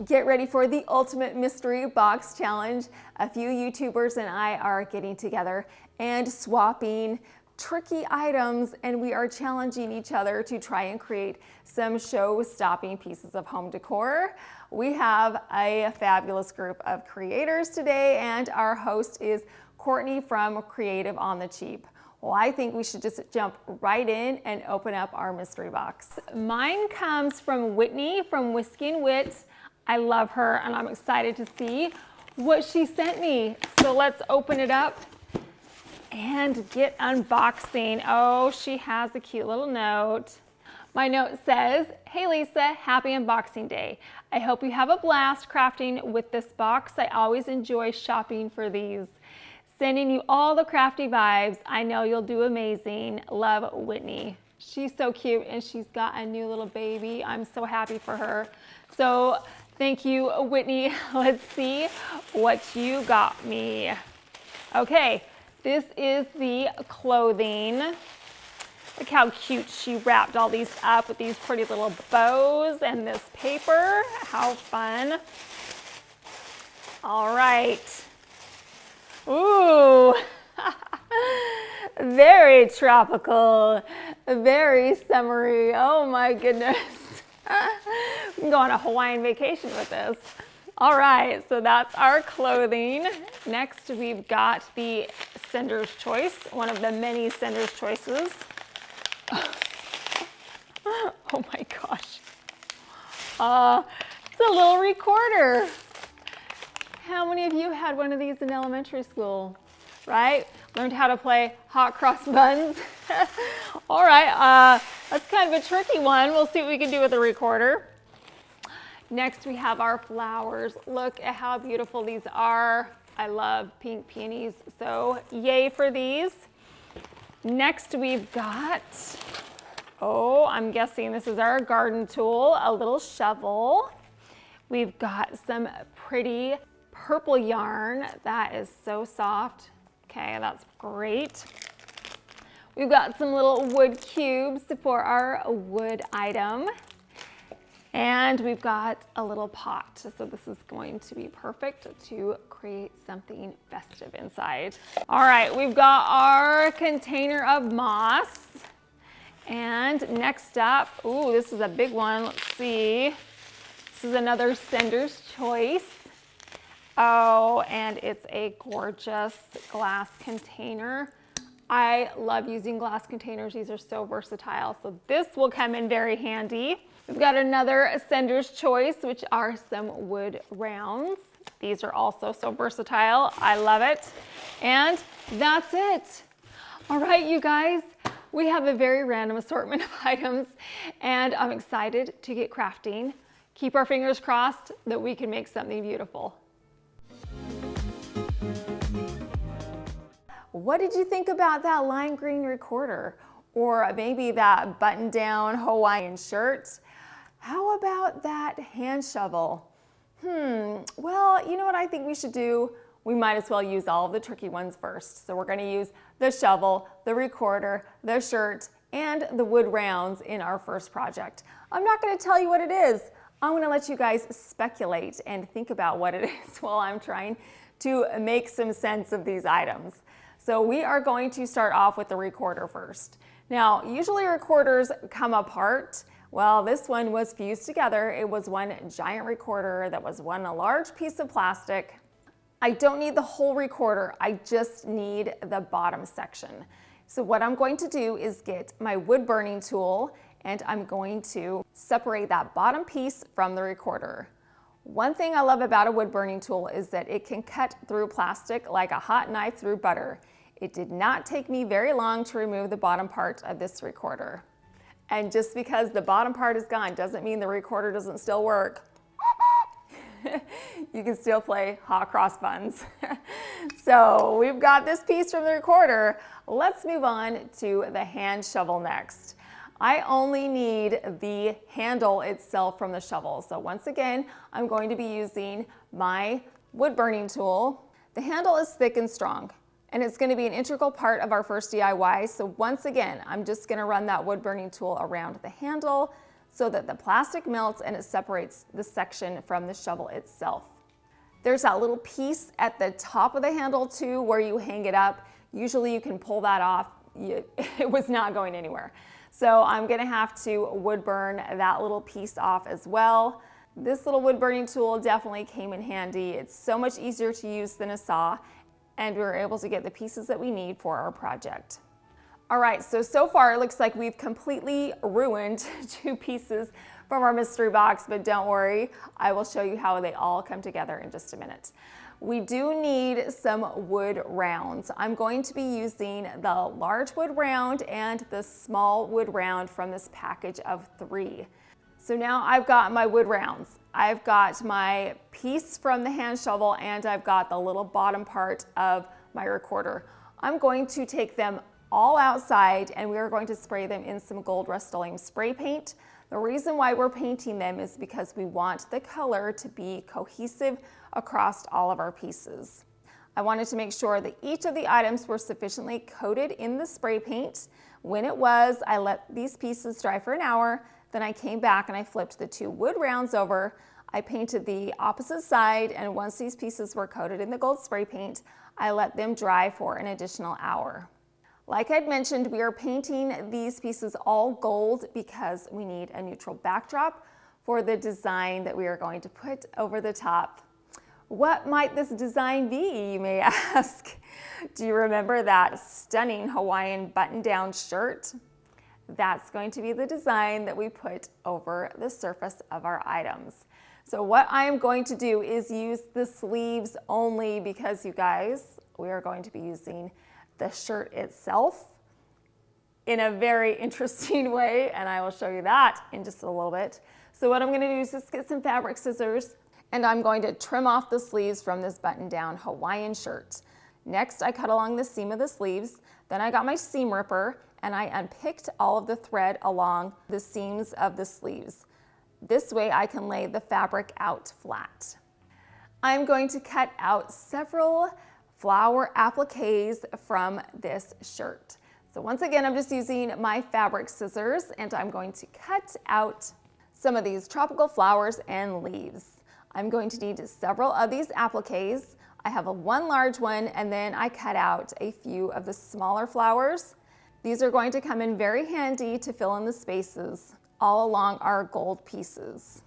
Get ready for the ultimate mystery box challenge. A few YouTubers and I are getting together and swapping tricky items, and we are challenging each other to try and create some show-stopping pieces of home decor. We have a fabulous group of creators today, and our host is Courtney from Creative on the Cheap. Well, I think we should just jump right in and open up our mystery box. Mine comes from Whitney from Whiskey and Wit. I love her, and I'm excited to see what she sent me. So let's open it up and get unboxing. Oh, she has a cute little note. My note says, "Hey Lisa, happy unboxing day. I hope you have a blast crafting with this box. I always enjoy shopping for these. Sending you all the crafty vibes. I know you'll do amazing. Love, Whitney." She's so cute, and she's got a new little baby. I'm so happy for her. So thank you, Whitney. Let's see what you got me. Okay, this is the clothing. Look how cute she wrapped all these up with these pretty little bows and this paper. How fun. All right. Ooh, very tropical, very summery. Oh my goodness. We can go on a Hawaiian vacation with this. All right, so that's our clothing. Next, we've got the sender's choice, one of the many sender's choices. Oh my gosh. It's a little recorder. How many of you had one of these in elementary school, right? Learned how to play hot cross buns. All right, that's kind of a tricky one. We'll see what we can do with a recorder. Next, we have our flowers. Look at how beautiful these are. I love pink peonies, so yay for these. Next, we've got, oh, I'm guessing this is our garden tool, a little shovel. We've got some pretty purple yarn. That is so soft. Okay, that's great. We've got some little wood cubes for our wood item. And we've got a little pot. So this is going to be perfect to create something festive inside. All right, we've got our container of moss. And next up, ooh, this is a big one. Let's see. This is another sender's choice. Oh, and it's a gorgeous glass container. I love using glass containers. These are so versatile. So this will come in very handy. We've got another sender's choice, which are some wood rounds. These are also so versatile. I love it. And that's it. All right, you guys, we have a very random assortment of items, and I'm excited to get crafting. Keep our fingers crossed that we can make something beautiful. What did you think about that lime green recorder? Or maybe that button-down Hawaiian shirt? How about that hand shovel? Well, you know what I think we should do? We might as well use all of the tricky ones first. So we're gonna use the shovel, the recorder, the shirt, and the wood rounds in our first project. I'm not gonna tell you what it is. I'm gonna let you guys speculate and think about what it is while I'm trying to make some sense of these items. So we are going to start off with the recorder first. Now, usually recorders come apart. Well, this one was fused together. It was one giant recorder that was a large piece of plastic. I don't need the whole recorder. I just need the bottom section. So what I'm going to do is get my wood burning tool, and I'm going to separate that bottom piece from the recorder. One thing I love about a wood burning tool is that it can cut through plastic like a hot knife through butter. It did not take me very long to remove the bottom part of this recorder. And just because the bottom part is gone doesn't mean the recorder doesn't still work. You can still play hot cross buns. So we've got this piece from the recorder. Let's move on to the hand shovel next. I only need the handle itself from the shovel. So once again, I'm going to be using my wood burning tool. The handle is thick and strong, and it's going to be an integral part of our first DIY. So once again, I'm just going to run that wood burning tool around the handle so that the plastic melts and it separates the section from the shovel itself. There's that little piece at the top of the handle too where you hang it up. Usually you can pull that off. It was not going anywhere. So I'm gonna have to wood burn that little piece off as well. This little wood burning tool definitely came in handy. It's so much easier to use than a saw, and we were able to get the pieces that we need for our project. All right, so far it looks like we've completely ruined 2 pieces from our mystery box, but don't worry, I will show you how they all come together in just a minute. We do need some wood rounds. I'm going to be using the large wood round and the small wood round from this package of 3. So now I've got my wood rounds. I've got my piece from the hand shovel, and I've got the little bottom part of my recorder. I'm going to take them all outside, and we are going to spray them in some gold Rust-Oleum spray paint. The reason why we're painting them is because we want the color to be cohesive across all of our pieces. I wanted to make sure that each of the items were sufficiently coated in the spray paint. When it was, I let these pieces dry for an hour, then I came back and I flipped the 2 wood rounds over. I painted the opposite side, and once these pieces were coated in the gold spray paint, I let them dry for an additional hour. Like I'd mentioned, we are painting these pieces all gold because we need a neutral backdrop for the design that we are going to put over the top. What might this design be, you may ask? Do you remember that stunning Hawaiian button-down shirt? That's going to be the design that we put over the surface of our items. So what I am going to do is use the sleeves only because, you guys, we are going to be using the shirt itself in a very interesting way, and I will show you that in just a little bit. So what I'm going to do is just get some fabric scissors, and I'm going to trim off the sleeves from this button-down Hawaiian shirt. Next, I cut along the seam of the sleeves. Then I got my seam ripper, and I unpicked all of the thread along the seams of the sleeves. This way I can lay the fabric out flat. I'm going to cut out several flower appliques from this shirt. So once again, I'm just using my fabric scissors, and I'm going to cut out some of these tropical flowers and leaves. I'm going to need several of these appliques. I have one large one, and then I cut out a few of the smaller flowers. These are going to come in very handy to fill in the spaces all along our gold pieces.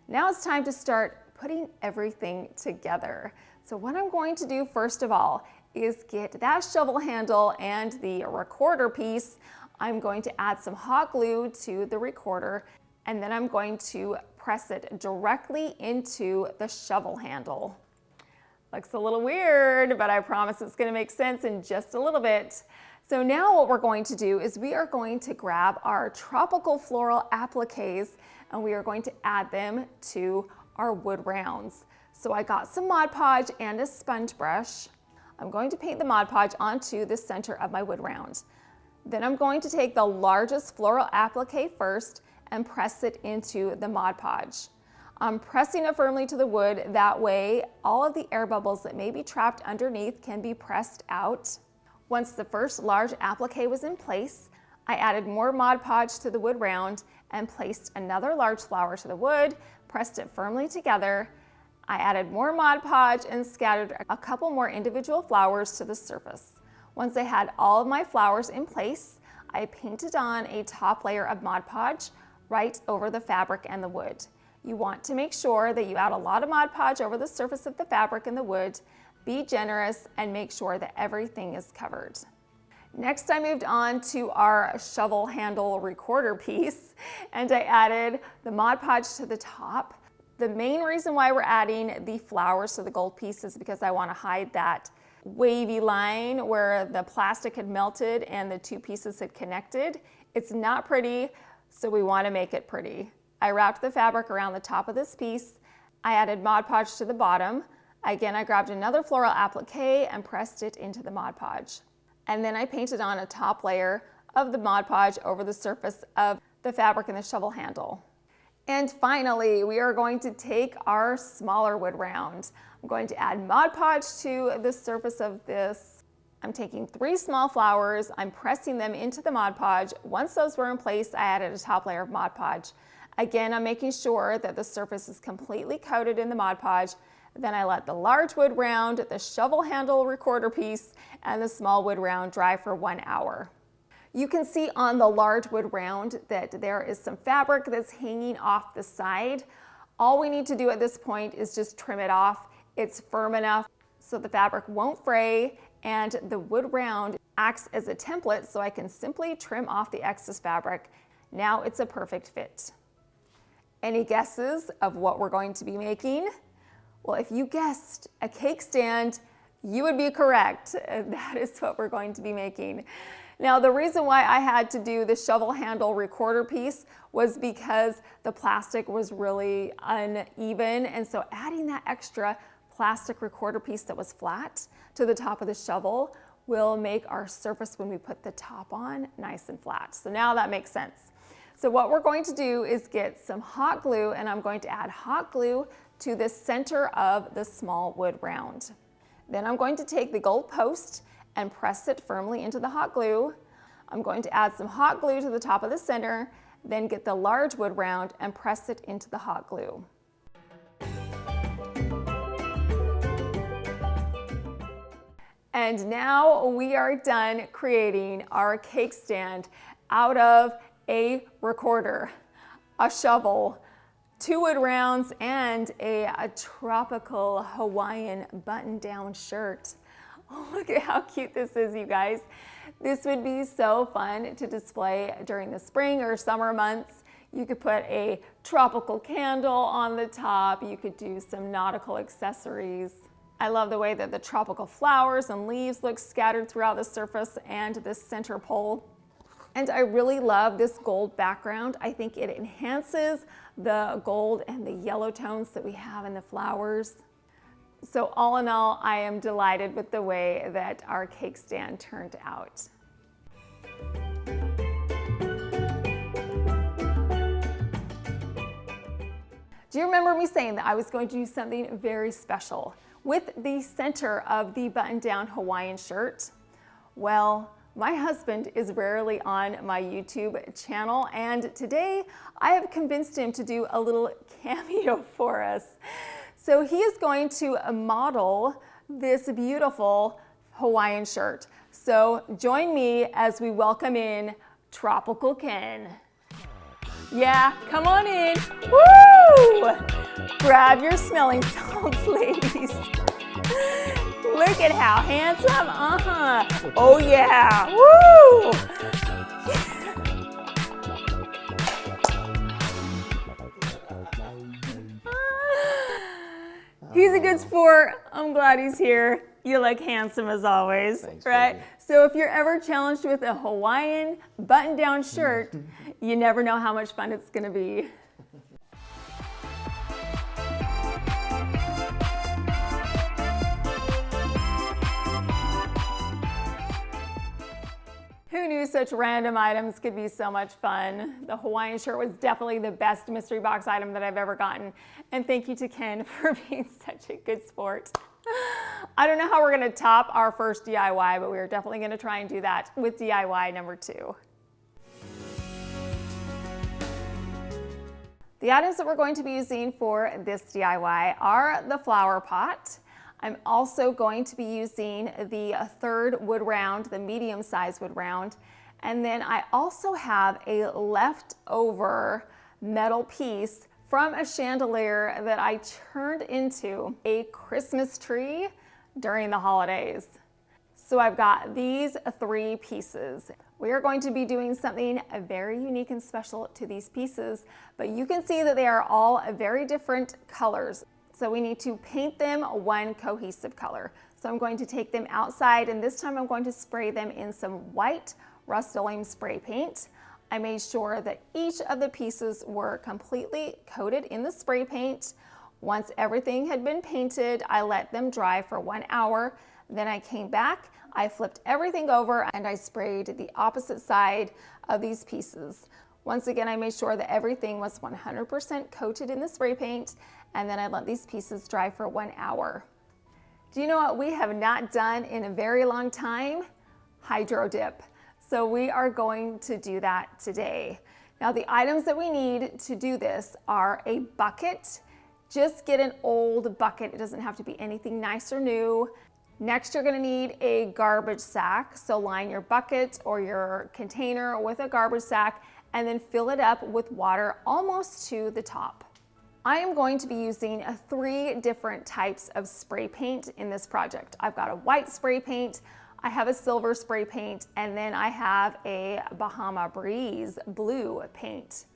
Now it's time to start putting everything together. So what I'm going to do first of all is get that shovel handle and the recorder piece. I'm going to add some hot glue to the recorder, and then I'm going to press it directly into the shovel handle. Looks a little weird, but I promise it's going to make sense in just a little bit. So now what we're going to do is we are going to grab our tropical floral appliques, and we are going to add them to our wood rounds. So I got some Mod Podge and a sponge brush. I'm going to paint the Mod Podge onto the center of my wood round. Then I'm going to take the largest floral applique first and press it into the Mod Podge. I'm pressing it firmly to the wood. That way, all of the air bubbles that may be trapped underneath can be pressed out. Once the first large applique was in place, I added more Mod Podge to the wood round and placed another large flower to the wood, pressed it firmly together. I added more Mod Podge and scattered a couple more individual flowers to the surface. Once I had all of my flowers in place, I painted on a top layer of Mod Podge right over the fabric and the wood. You want to make sure that you add a lot of Mod Podge over the surface of the fabric and the wood. Be generous and make sure that everything is covered. Next, I moved on to our shovel handle recorder piece, and I added the Mod Podge to the top. The main reason why we're adding the flowers to the gold piece is because I want to hide that wavy line where the plastic had melted and the 2 pieces had connected. It's not pretty, so we want to make it pretty. I wrapped the fabric around the top of this piece. I added Mod Podge to the bottom. Again, I grabbed another floral applique and pressed it into the Mod Podge. And then I painted on a top layer of the Mod Podge over the surface of the fabric and the shovel handle. And finally, we are going to take our smaller wood round. I'm going to add Mod Podge to the surface of this. I'm taking 3 small flowers, I'm pressing them into the Mod Podge. Once those were in place, I added a top layer of Mod Podge. Again, I'm making sure that the surface is completely coated in the Mod Podge. Then I let the large wood round, the shovel handle recorder piece, and the small wood round dry for 1 hour. You can see on the large wood round that there is some fabric that's hanging off the side. All we need to do at this point is just trim it off. It's firm enough so the fabric won't fray, and the wood round acts as a template so I can simply trim off the excess fabric. Now it's a perfect fit. Any guesses of what we're going to be making? Well, if you guessed a cake stand, you would be correct. That is what we're going to be making. Now, the reason why I had to do the shovel handle recorder piece was because the plastic was really uneven, and so adding that extra plastic recorder piece that was flat to the top of the shovel will make our surface when we put the top on nice and flat. So now that makes sense. So what we're going to do is get some hot glue, and I'm going to add hot glue to the center of the small wood round. Then I'm going to take the gold post and press it firmly into the hot glue. I'm going to add some hot glue to the top of the center, then get the large wood round and press it into the hot glue. And now we are done creating our cake stand out of a recorder, a shovel, 2 wood rounds, and a tropical Hawaiian button-down shirt. Oh, look at how cute this is, you guys. This would be so fun to display during the spring or summer months. You could put a tropical candle on the top. You could do some nautical accessories. I love the way that the tropical flowers and leaves look scattered throughout the surface and the center pole. And I really love this gold background. I think it enhances the gold and the yellow tones that we have in the flowers. So all in all, I am delighted with the way that our cake stand turned out. Do you remember me saying that I was going to do something very special with the center of the button-down Hawaiian shirt? Well, my husband is rarely on my YouTube channel, and today I have convinced him to do a little cameo for us. So he is going to model this beautiful Hawaiian shirt. So join me as we welcome in Tropical Ken. Yeah, come on in. Woo! Grab your smelling salts, ladies. Look at how handsome. Oh yeah. Woo! He's a good sport. I'm glad he's here. You look handsome as always. Thanks, right? Baby. So if you're ever challenged with a Hawaiian button-down shirt, you never know how much fun it's going to be. Who knew such random items could be so much fun? The Hawaiian shirt was definitely the best mystery box item that I've ever gotten. And thank you to Ken for being such a good sport. I don't know how we're going to top our first DIY, but we're definitely going to try and do that with DIY number 2. The items that we're going to be using for this DIY are the flower pot. I'm also going to be using the 3rd wood round, the medium-sized wood round. And then I also have a leftover metal piece from a chandelier that I turned into a Christmas tree during the holidays. So I've got these 3 pieces. We are going to be doing something very unique and special to these pieces, but you can see that they are all very different colors. So we need to paint them one cohesive color. So I'm going to take them outside, and this time I'm going to spray them in some white Rust-Oleum spray paint. I made sure that each of the pieces were completely coated in the spray paint. Once everything had been painted, I let them dry for 1 hour. Then I came back, I flipped everything over, and I sprayed the opposite side of these pieces. Once again, I made sure that everything was 100% coated in the spray paint, and then I let these pieces dry for 1 hour. Do you know what we have not done in a very long time? Hydro dip. So we are going to do that today. Now the items that we need to do this are a bucket. Just get an old bucket. It doesn't have to be anything nice or new. Next, you're gonna need a garbage sack. So line your bucket or your container with a garbage sack and then fill it up with water almost to the top. I am going to be using 3 different types of spray paint in this project. I've got a white spray paint, I have a silver spray paint, and then I have a Bahama Breeze blue paint.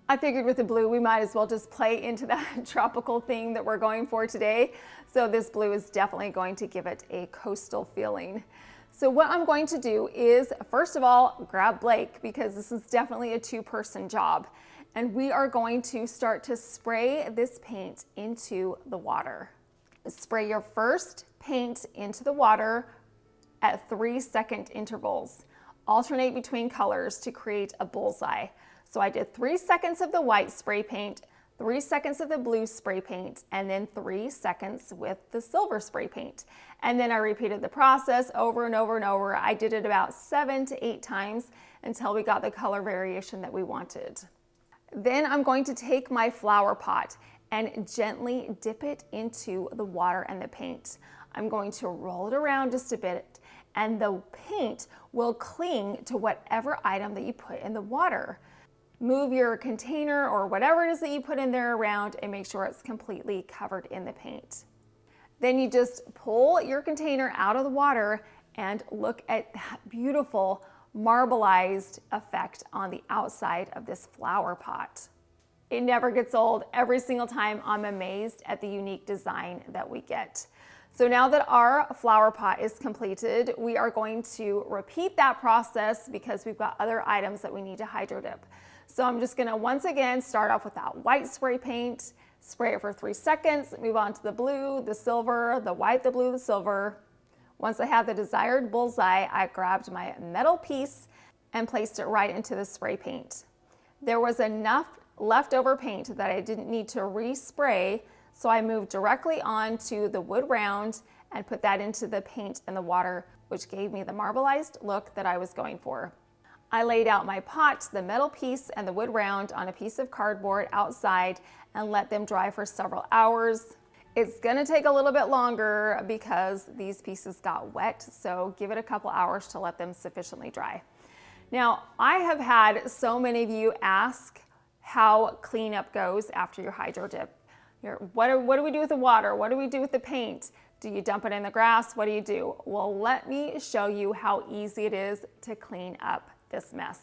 I figured with the blue, we might as well just play into that tropical theme that we're going for today. So this blue is definitely going to give it a coastal feeling. So what I'm going to do is, first of all, grab Blake, because this is definitely a 2-person job. And we are going to start to spray this paint into the water. Spray your first paint into the water at 3-second intervals. Alternate between colors to create a bullseye. So I did 3 seconds of the white spray paint, 3 seconds of the blue spray paint, and then 3 seconds with the silver spray paint. And then I repeated the process over and over and over. I did it about 7 to 8 times until we got the color variation that we wanted. Then I'm going to take my flower pot and gently dip it into the water and the paint. I'm going to roll it around just a bit, and the paint will cling to whatever item that you put in the water. Move your container or whatever it is that you put in there around and make sure it's completely covered in the paint. Then you just pull your container out of the water and look at that beautiful marbleized effect on the outside of this flower pot. It never gets old. Every single time I'm amazed at the unique design that we get. So now that our flower pot is completed, we are going to repeat that process because we've got other items that we need to hydro dip. So I'm just gonna once again start off with that white spray paint, spray it for 3 seconds, move on to the blue, the silver, the white, the blue, the silver. Once I had the desired bullseye, I grabbed my metal piece and placed it right into the spray paint. There was enough leftover paint that I didn't need to respray, so I moved directly onto the wood round and put that into the paint and the water, which gave me the marbleized look that I was going for. I laid out my pot, the metal piece, and the wood round on a piece of cardboard outside and let them dry for several hours. It's gonna take a little bit longer because these pieces got wet, so give it a couple hours to let them sufficiently dry. Now, I have had so many of you ask how cleanup goes after your hydro dip. What do we do with the water? What do we do with the paint? Do you dump it in the grass? What do you do? Well, let me show you how easy it is to clean up this mess.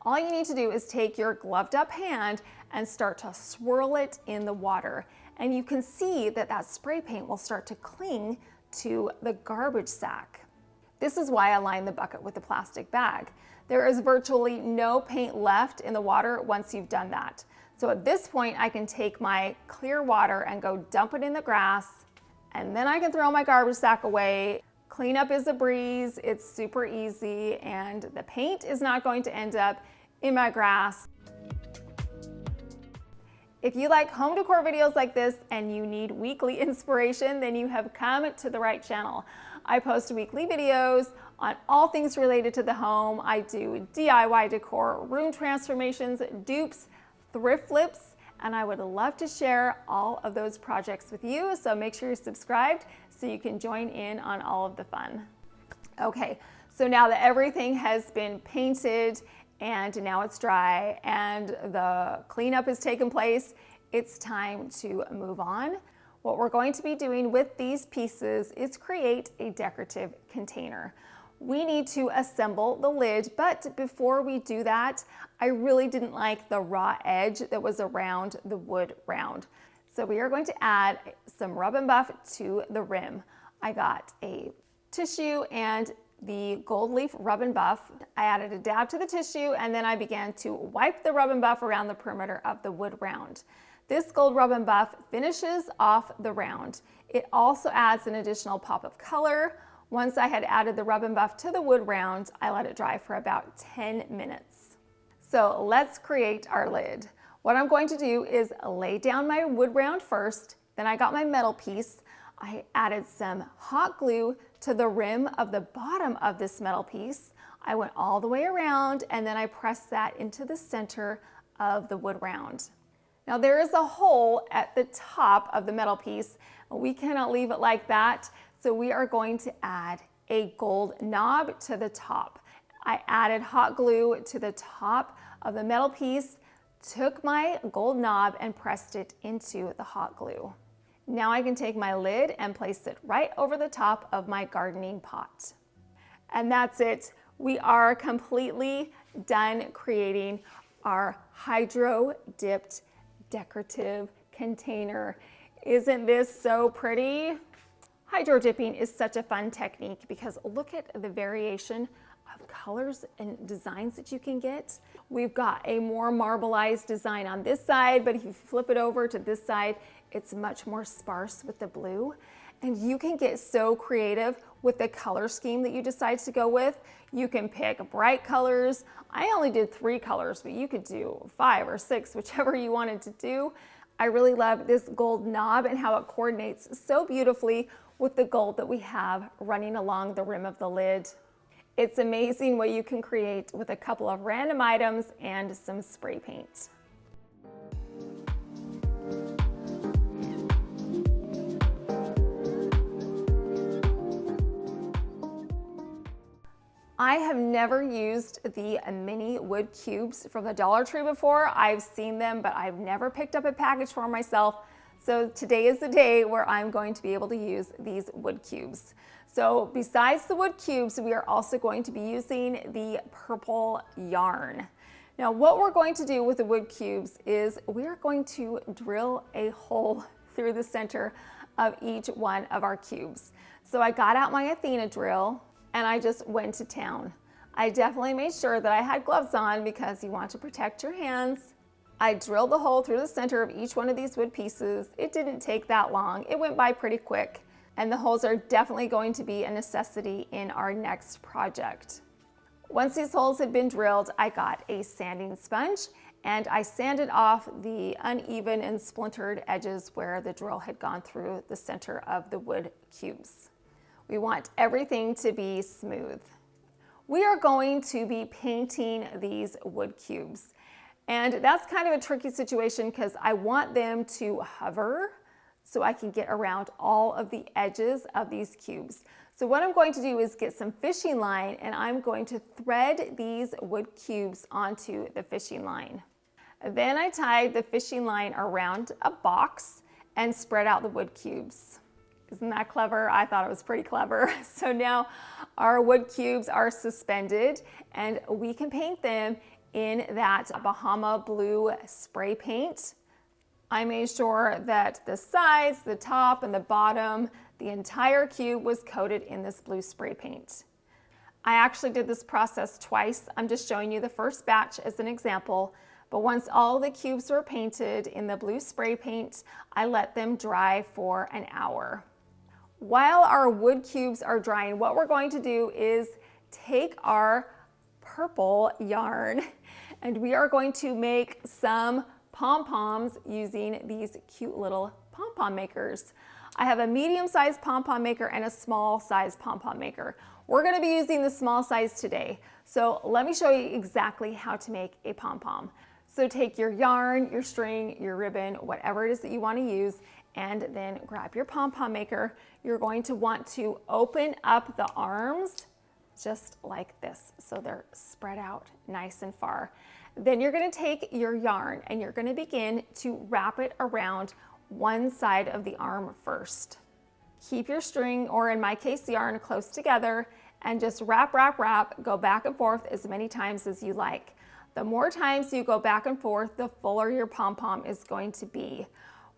All you need to do is take your gloved up hand and start to swirl it in the water. And you can see that that spray paint will start to cling to the garbage sack. This is why I lined the bucket with a plastic bag. There is virtually no paint left in the water once you've done that. So at this point, I can take my clear water and go dump it in the grass, and then I can throw my garbage sack away. Cleanup is a breeze, it's super easy, and the paint is not going to end up in my grass. If you like home decor videos like this and you need weekly inspiration, then you have come to the right channel. I post weekly videos on all things related to the home. I do DIY decor, room transformations, dupes, thrift flips, and I would love to share all of those projects with you. So make sure you're subscribed so you can join in on all of the fun. Okay, so now that everything has been painted and now it's dry and the cleanup has taken place, it's time to move on. What we're going to be doing with these pieces is create a decorative container. We need to assemble the lid, but before we do that, I really didn't like the raw edge that was around the wood round. So we are going to add some rub and buff to the rim. I got a tissue and the gold leaf rub and buff. I added a dab to the tissue and then I began to wipe the rub and buff around the perimeter of the wood round. This gold rub and buff finishes off the round. It also adds an additional pop of color. Once I had added the rub and buff to the wood round, I let it dry for about 10 minutes. So let's create our lid. What I'm going to do is lay down my wood round first, then I got my metal piece. I added some hot glue to the rim of the bottom of this metal piece. I went all the way around and then I pressed that into the center of the wood round. Now there is a hole at the top of the metal piece. We cannot leave it like that, so we are going to add a gold knob to the top. I added hot glue to the top of the metal piece, took my gold knob and pressed it into the hot glue. Now I can take my lid and place it right over the top of my gardening pot. And that's it. We are completely done creating our hydro dipped decorative container. Isn't this so pretty? Hydro dipping is such a fun technique because look at the variation of colors and designs that you can get. We've got a more marbleized design on this side, but if you flip it over to this side, it's much more sparse with the blue. And you can get so creative with the color scheme that you decide to go with. You can pick bright colors. I only did 3 colors, but you could do 5 or 6, whichever you wanted to do. I really love this gold knob and how it coordinates so beautifully with the gold that we have running along the rim of the lid. It's amazing what you can create with a couple of random items and some spray paint. I have never used the mini wood cubes from the Dollar Tree before. I've seen them, but I've never picked up a package for myself. So today is the day where I'm going to be able to use these wood cubes. So besides the wood cubes, we are also going to be using the purple yarn. Now what we're going to do with the wood cubes is we are going to drill a hole through the center of each one of our cubes. So I got out my Athena drill and I just went to town. I definitely made sure that I had gloves on because you want to protect your hands. I drilled the hole through the center of each one of these wood pieces. It didn't take that long. It went by pretty quick. And the holes are definitely going to be a necessity in our next project. Once these holes had been drilled, I got a sanding sponge and I sanded off the uneven and splintered edges where the drill had gone through the center of the wood cubes. We want everything to be smooth. We are going to be painting these wood cubes. And that's kind of a tricky situation because I want them to hover so I can get around all of the edges of these cubes. So what I'm going to do is get some fishing line and I'm going to thread these wood cubes onto the fishing line. Then I tied the fishing line around a box and spread out the wood cubes. Isn't that clever? I thought it was pretty clever. So now our wood cubes are suspended and we can paint them in that Bahama blue spray paint. I made sure that the sides, the top, and the bottom, the entire cube was coated in this blue spray paint. I actually did this process twice. I'm just showing you the first batch as an example, but once all the cubes were painted in the blue spray paint, I let them dry for an hour. While our wood cubes are drying, what we're going to do is take our purple yarn and we are going to make some pom-poms using these cute little pom-pom makers. I have a medium-sized pom-pom maker and a small-sized pom-pom maker. We're going to be using the small size today. So let me show you exactly how to make a pom-pom. So take your yarn, your string, your ribbon, whatever it is that you want to use, and then grab your pom-pom maker. You're going to want to open up the arms just like this, so they're spread out nice and far. Then you're going to take your yarn and you're going to begin to wrap it around one side of the arm first. Keep your string, or in my case yarn, close together and just wrap, wrap, wrap, go back and forth as many times as you like. The more times you go back and forth, the fuller your pom-pom is going to be.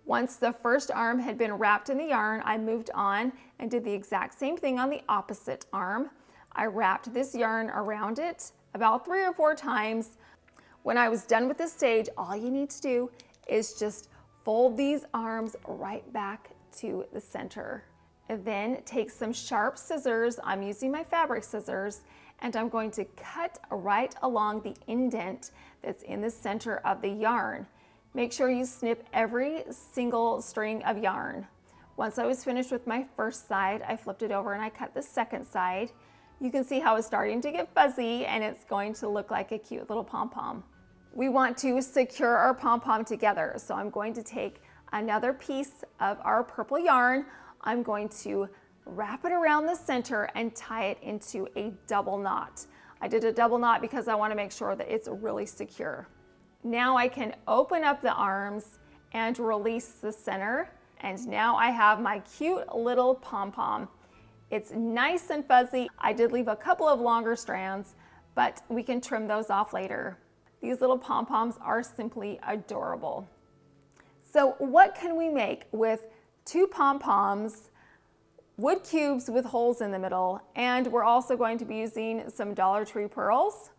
Once the first arm had been wrapped in the yarn, I moved on and did the exact same thing on the opposite arm. I wrapped this yarn around it about 3 or 4 times. When I was done with this stage, all you need to do is just fold these arms right back to the center. And then take some sharp scissors, I'm using my fabric scissors, and I'm going to cut right along the indent that's in the center of the yarn. Make sure you snip every single string of yarn. Once I was finished with my first side, I flipped it over and I cut the second side. You can see how it's starting to get fuzzy and it's going to look like a cute little pom-pom. We want to secure our pom-pom together. So I'm going to take another piece of our purple yarn. I'm going to wrap it around the center and tie it into a double knot. I did a double knot because I want to make sure that it's really secure. Now I can open up the arms and release the center. And now I have my cute little pom-pom. It's nice and fuzzy. I did leave a couple of longer strands, but we can trim those off later. These little pom-poms are simply adorable. So what can we make with 2 pom-poms, wood cubes with holes in the middle, and we're also going to be using some Dollar Tree pearls?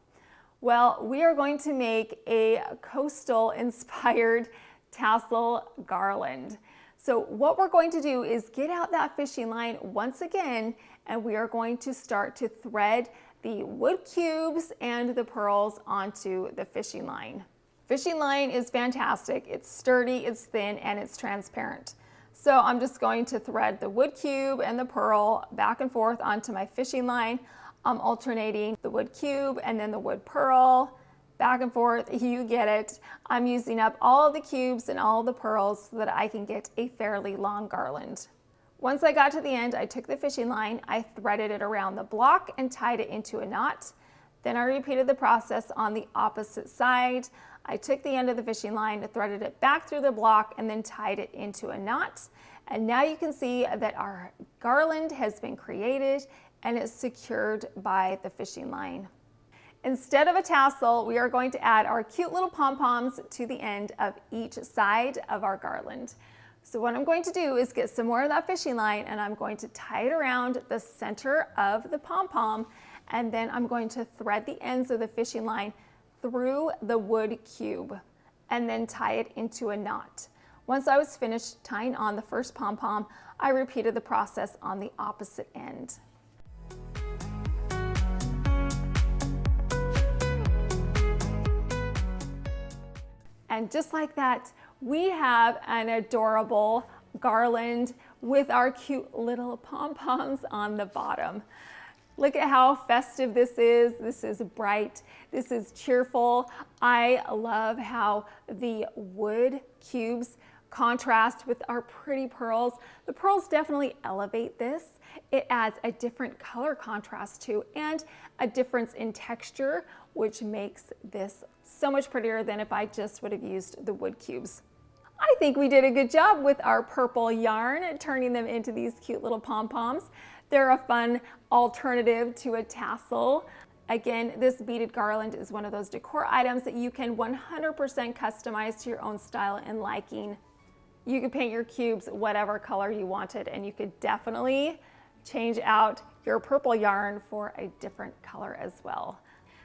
Well, we are going to make a coastal inspired tassel garland. So what we're going to do is get out that fishing line once again, and we are going to start to thread the wood cubes and the pearls onto the fishing line. Fishing line is fantastic. It's sturdy, it's thin, and it's transparent. So I'm just going to thread the wood cube and the pearl back and forth onto my fishing line. I'm alternating the wood cube and then the wood pearl, back and forth, you get it. I'm using up all of the cubes and all of the pearls so that I can get a fairly long garland. Once I got to the end, I took the fishing line, I threaded it around the block and tied it into a knot. Then I repeated the process on the opposite side. I took the end of the fishing line, threaded it back through the block, and then tied it into a knot. And now you can see that our garland has been created and it's secured by the fishing line. Instead of a tassel, we are going to add our cute little pom-poms to the end of each side of our garland. So what I'm going to do is get some more of that fishing line and I'm going to tie it around the center of the pom-pom, and then I'm going to thread the ends of the fishing line through the wood cube and then tie it into a knot. Once I was finished tying on the first pom-pom, I repeated the process on the opposite end. And just like that, we have an adorable garland with our cute little pom-poms on the bottom. Look at how festive this is. This is bright. This is cheerful. I love how the wood cubes contrast with our pretty pearls. The pearls definitely elevate this. It adds a different color contrast too, and a difference in texture, which makes this so much prettier than if I just would have used the wood cubes. I think we did a good job with our purple yarn, turning them into these cute little pom-poms. They're a fun alternative to a tassel. Again, this beaded garland is one of those decor items that you can 100% customize to your own style and liking. You could paint your cubes whatever color you wanted, and you could definitely change out your purple yarn for a different color as well.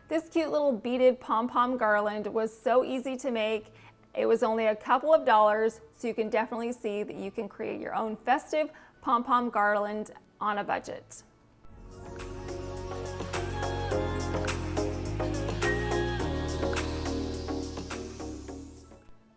This cute little beaded pom-pom garland was so easy to make. It was only a couple of dollars, so you can definitely see that you can create your own festive pom-pom garland on a budget.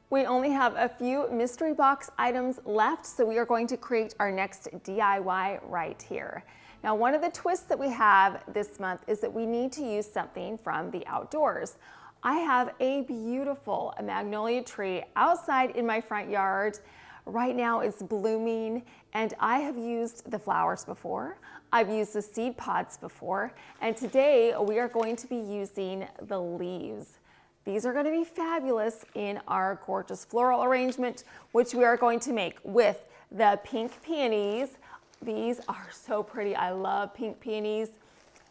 We only have a few mystery box items left, so we are going to create our next DIY right here. Now, one of the twists that we have this month is that we need to use something from the outdoors. I have a beautiful magnolia tree outside in my front yard. Right now it's blooming, and I have used the flowers before. I've used the seed pods before, and today we are going to be using the leaves. These are going to be fabulous in our gorgeous floral arrangement, which we are going to make with the pink peonies. These are so pretty. I love pink peonies.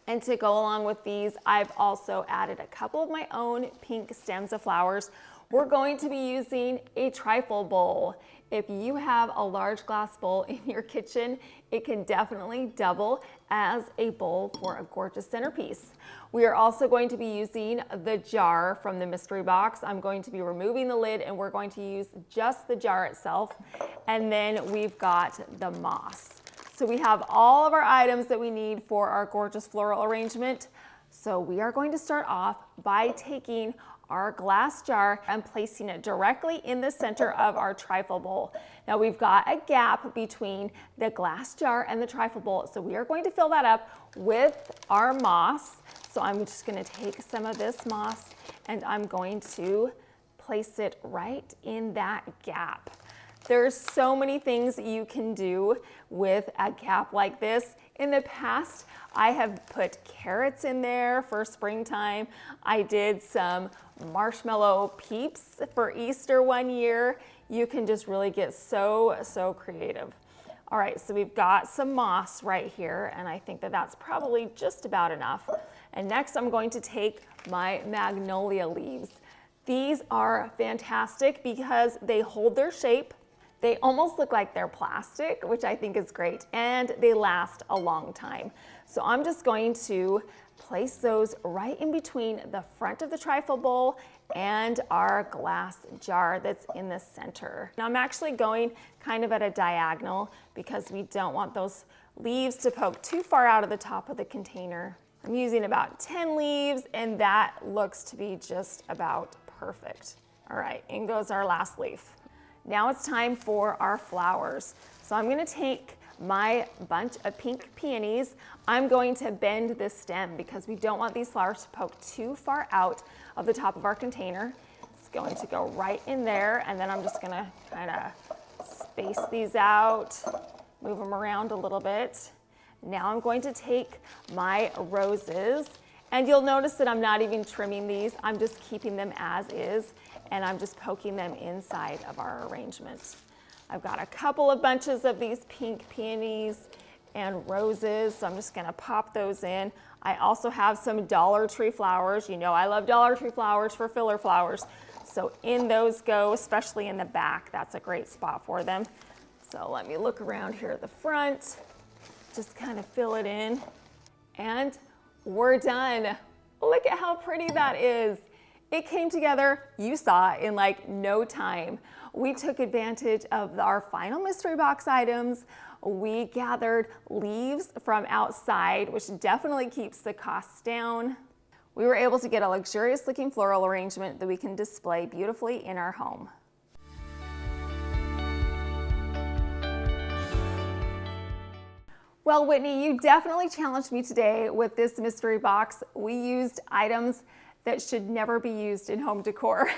And to go along with these, I've also added a couple of my own pink stems of flowers. We're going to be using a trifle bowl. If you have a large glass bowl in your kitchen, it can definitely double as a bowl for a gorgeous centerpiece. We are also going to be using the jar from the mystery box. I'm going to be removing the lid, and we're going to use just the jar itself. And then we've got the moss. So we have all of our items that we need for our gorgeous floral arrangement. So we are going to start off by taking our glass jar and placing it directly in the center of our trifle bowl. Now we've got a gap between the glass jar and the trifle bowl, so we are going to fill that up with our moss. So I'm just going to take some of this moss and I'm going to place it right in that gap. There's so many things you can do with a gap like this. In the past, I have put carrots in there for springtime. I did some marshmallow peeps for Easter one year. You can just really get so creative. All right, so we've got some moss right here, and I think that that's probably just about enough. And next I'm going to take my magnolia leaves. These are fantastic because they hold their shape. They almost look like they're plastic, which I think is great, and they last a long time. So I'm just going to place those right in between the front of the trifle bowl and our glass jar that's in the center. Now I'm actually going kind of at a diagonal because we don't want those leaves to poke too far out of the top of the container. I'm using about 10 leaves, and that looks to be just about perfect. All right, in goes our last leaf. Now it's time for our flowers. So I'm going to take my bunch of pink peonies. I'm going to bend this stem because we don't want these flowers to poke too far out of the top of our container. It's going to go right in there, and then I'm just going to kind of space these out, move them around a little bit. Now I'm going to take my roses, and you'll notice that I'm not even trimming these. I'm just keeping them as is, and I'm just poking them inside of our arrangement. I've got a couple of bunches of these pink peonies and roses, so I'm just gonna pop those in. I also have some Dollar Tree flowers. You know I love Dollar Tree flowers for filler flowers. So in those go, especially in the back. That's a great spot for them. So let me look around here at the front, just kind of fill it in, and we're done. Look at how pretty that is. It came together, you saw, in like no time. We took advantage of our final mystery box items. We gathered leaves from outside, which definitely keeps the costs down. We were able to get a luxurious looking floral arrangement that we can display beautifully in our home. Well, Whitney, you definitely challenged me today with this mystery box. We used items that should never be used in home decor,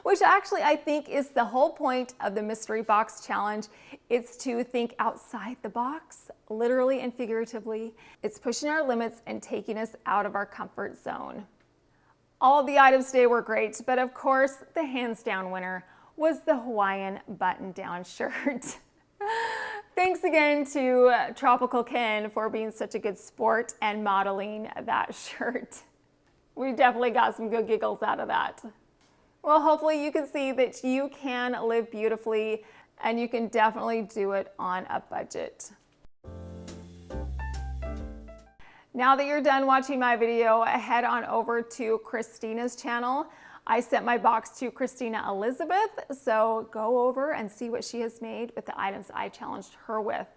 which actually I think is the whole point of the mystery box challenge. It's to think outside the box, literally and figuratively. It's pushing our limits and taking us out of our comfort zone. All of the items today were great, but of course, the hands down winner was the Hawaiian button-down shirt. Thanks again to Tropical Ken for being such a good sport and modeling that shirt. We definitely got some good giggles out of that. Well, hopefully you can see that you can live beautifully and you can definitely do it on a budget. Now that you're done watching my video, head on over to Christina's channel. I sent my box to Christina Elizabeth, so go over and see what she has made with the items I challenged her with.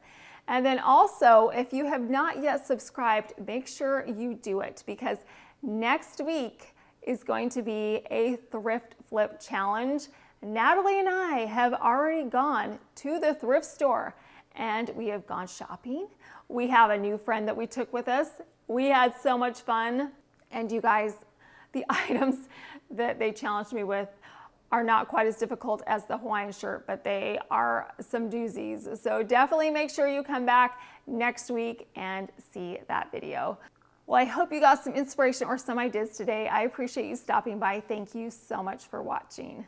And then also, if you have not yet subscribed, make sure you do it, because next week is going to be a thrift flip challenge. Natalie and I have already gone to the thrift store and we have gone shopping. We have a new friend that we took with us. We had so much fun, and you guys, the items that they challenged me with are not quite as difficult as the Hawaiian shirt, but they are some doozies. So definitely make sure you come back next week and see that video. Well, I hope you got some inspiration or some ideas today. I appreciate you stopping by. Thank you so much for watching.